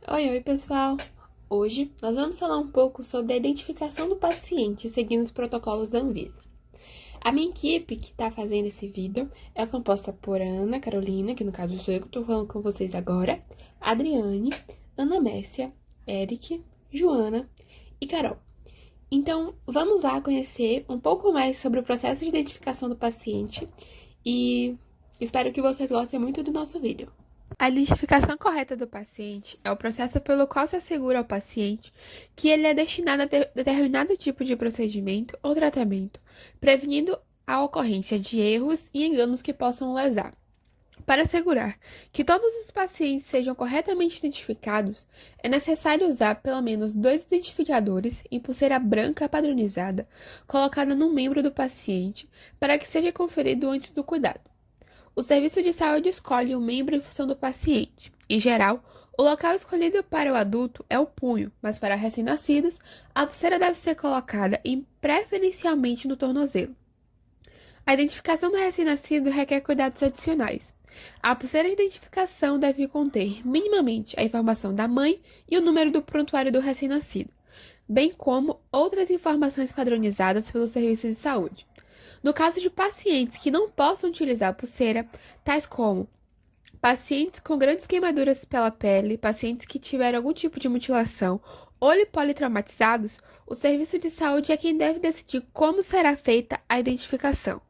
Oi, pessoal! Hoje nós vamos falar um pouco sobre a identificação do paciente seguindo os protocolos da Anvisa. A minha equipe que está fazendo esse vídeo é composta por Ana Carolina, que no caso sou eu que estou falando com vocês agora, Adriane, Ana Mércia, Eric, Joana e Carol. Então, vamos lá conhecer um pouco mais sobre o processo de identificação do paciente e espero que vocês gostem muito do nosso vídeo. A identificação correta do paciente é o processo pelo qual se assegura ao paciente que ele é destinado a determinado tipo de procedimento ou tratamento, prevenindo a ocorrência de erros e enganos que possam lesar. Para assegurar que todos os pacientes sejam corretamente identificados, é necessário usar pelo menos 2 identificadores em pulseira branca padronizada, colocada no membro do paciente, para que seja conferido antes do cuidado. O serviço de saúde escolhe o membro em função do paciente. Em geral, o local escolhido para o adulto é o punho, mas para recém-nascidos, a pulseira deve ser colocada preferencialmente no tornozelo. A identificação do recém-nascido requer cuidados adicionais. A pulseira de identificação deve conter, minimamente, a informação da mãe e o número do prontuário do recém-nascido, bem como outras informações padronizadas pelo serviço de saúde. No caso de pacientes que não possam utilizar a pulseira, tais como pacientes com grandes queimaduras pela pele, pacientes que tiveram algum tipo de mutilação ou politraumatizados, o serviço de saúde é quem deve decidir como será feita a identificação.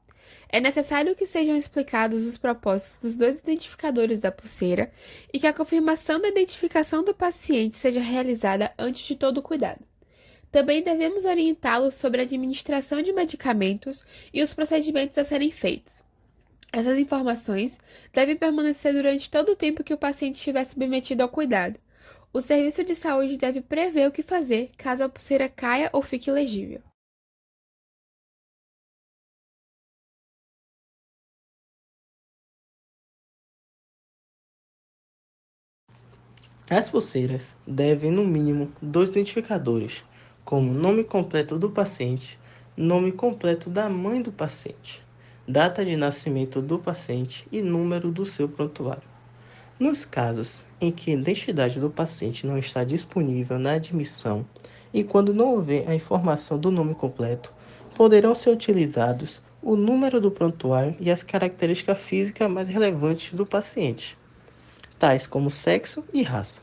É necessário que sejam explicados os propósitos dos 2 identificadores da pulseira e que a confirmação da identificação do paciente seja realizada antes de todo o cuidado. Também devemos orientá-los sobre a administração de medicamentos e os procedimentos a serem feitos. Essas informações devem permanecer durante todo o tempo que o paciente estiver submetido ao cuidado. O serviço de saúde deve prever o que fazer caso a pulseira caia ou fique ilegível. As pulseiras devem, no mínimo, 2 identificadores, como nome completo do paciente, nome completo da mãe do paciente, data de nascimento do paciente e número do seu prontuário. Nos casos em que a identidade do paciente não está disponível na admissão e quando não houver a informação do nome completo, poderão ser utilizados o número do prontuário e as características físicas mais relevantes do paciente, tais como sexo e raça.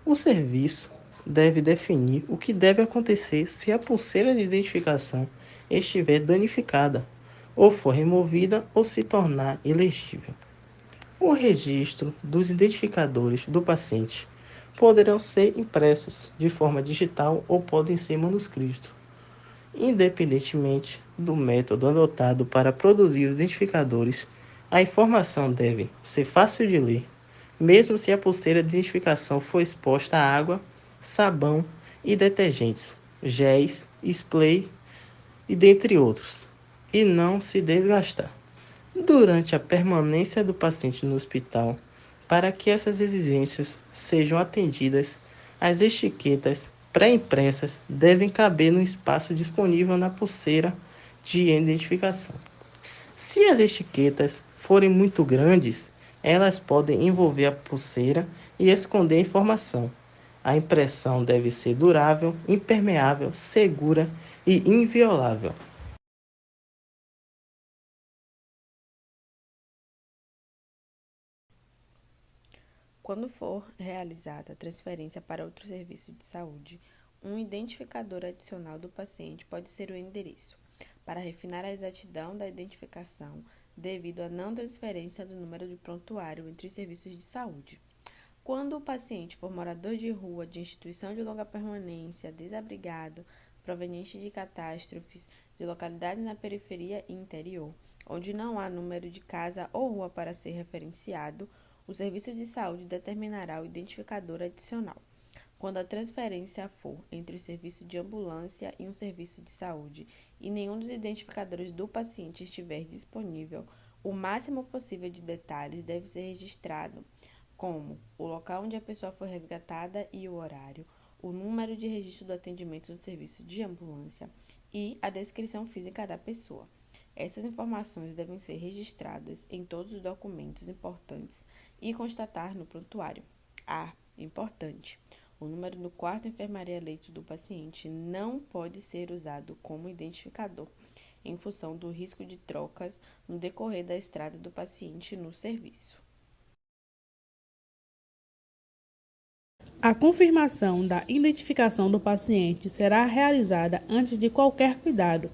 O serviço deve definir o que deve acontecer se a pulseira de identificação estiver danificada, ou for removida ou se tornar ilegível. O registro dos identificadores do paciente poderão ser impressos de forma digital ou podem ser manuscritos. Independentemente do método adotado para produzir os identificadores, a informação deve ser fácil de ler, mesmo se a pulseira de identificação for exposta a água, sabão e detergentes, géis, spray e dentre outros, e não se desgastar. Durante a permanência do paciente no hospital, para que essas exigências sejam atendidas, as etiquetas pré-impressas devem caber no espaço disponível na pulseira de identificação. Se as etiquetas forem muito grandes, elas podem envolver a pulseira e esconder a informação. A impressão deve ser durável, impermeável, segura e inviolável. Quando for realizada a transferência para outro serviço de saúde, um identificador adicional do paciente pode ser o endereço, para refinar a exatidão da identificação devido à não transferência do número de prontuário entre os serviços de saúde. Quando o paciente for morador de rua, de instituição de longa permanência, desabrigado, proveniente de catástrofes, de localidades na periferia e interior, onde não há número de casa ou rua para ser referenciado, o serviço de saúde determinará o identificador adicional. Quando a transferência for entre o serviço de ambulância e um serviço de saúde e nenhum dos identificadores do paciente estiver disponível, o máximo possível de detalhes deve ser registrado, como o local onde a pessoa foi resgatada e o horário, o número de registro do atendimento do serviço de ambulância e a descrição física da pessoa. Essas informações devem ser registradas em todos os documentos importantes e constatar no prontuário. A Importante. O número do quarto enfermaria-leito do paciente não pode ser usado como identificador, em função do risco de trocas no decorrer da estada do paciente no serviço. A confirmação da identificação do paciente será realizada antes de qualquer cuidado.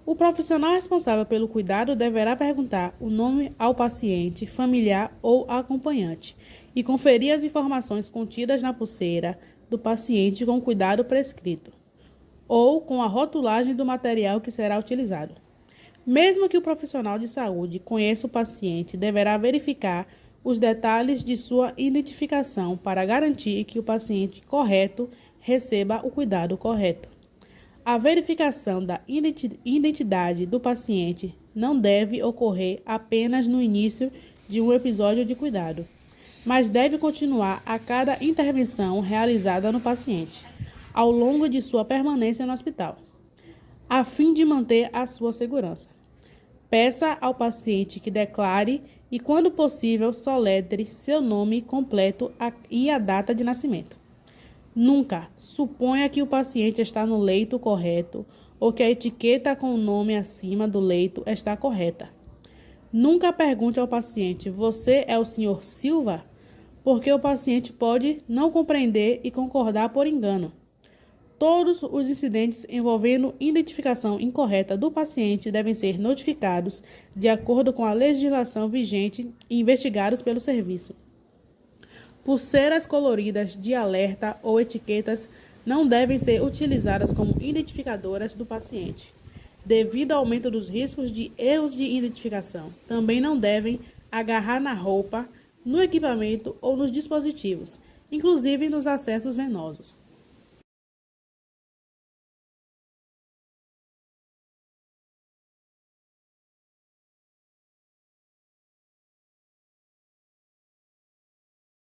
O profissional responsável pelo cuidado deverá perguntar o nome ao paciente, familiar ou acompanhante e conferir as informações contidas na pulseira do paciente com o cuidado prescrito ou com a rotulagem do material que será utilizado. Mesmo que o profissional de saúde conheça o paciente, deverá verificar os detalhes de sua identificação para garantir que o paciente correto receba o cuidado correto. A verificação da identidade do paciente não deve ocorrer apenas no início de um episódio de cuidado, mas deve continuar a cada intervenção realizada no paciente, ao longo de sua permanência no hospital, a fim de manter a sua segurança. Peça ao paciente que declare e, quando possível, soletre seu nome completo e a data de nascimento. Nunca suponha que o paciente está no leito correto ou que a etiqueta com o nome acima do leito está correta. Nunca pergunte ao paciente: "Você é o Sr. Silva?", porque o paciente pode não compreender e concordar por engano. Todos os incidentes envolvendo identificação incorreta do paciente devem ser notificados de acordo com a legislação vigente e investigados pelo serviço. Pulseiras coloridas de alerta ou etiquetas não devem ser utilizadas como identificadoras do paciente, devido ao aumento dos riscos de erros de identificação. Também não devem agarrar na roupa, no equipamento ou nos dispositivos, inclusive nos acessos venosos.